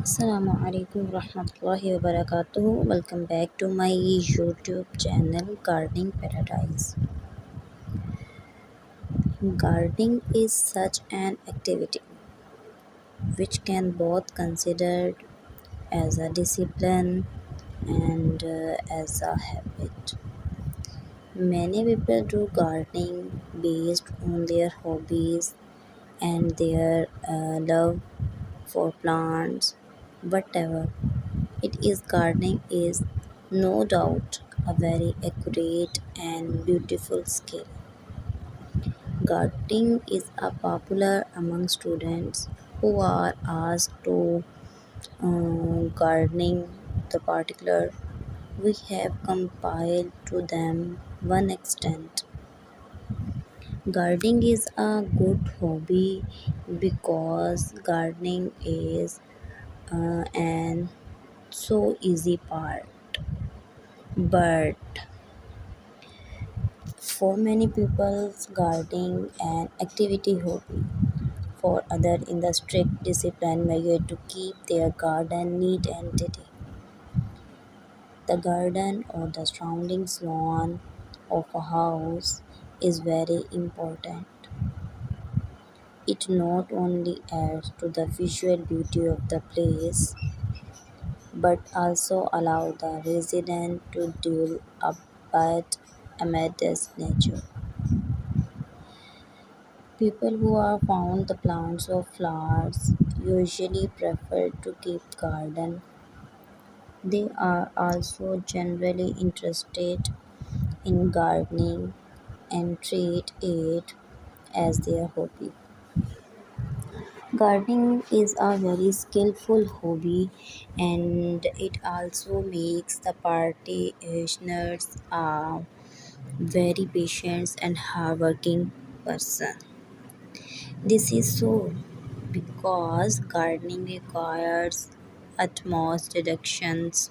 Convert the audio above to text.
Assalamu alaikum warahmatullahi wabarakatuh. Welcome back to my YouTube channel Gardening Paradise. Gardening is such an activity which can both considered as a discipline and as a habit. Many people do gardening based on their hobbies and their love for plants, whatever. It is gardening is no doubt a very accurate and beautiful skill. Gardening is a popular among students who are asked to gardening the particular we have compiled to them one extent. Gardening is a good hobby because gardening is an so easy part, but for many people, gardening an activity hobby. For others, in the strict discipline measured to keep their garden neat and tidy. The garden or the surrounding lawn of a house is very important. It not only adds to the visual beauty of the place, but also allow the resident to dwell a bit amidst nature. People who have found the plants of flowers usually prefer to keep garden. They are also generally interested in gardening and treat it as their hobby. Gardening is a very skillful hobby and it also makes the practitioners a very patient and hardworking person. This is so because gardening requires utmost deductions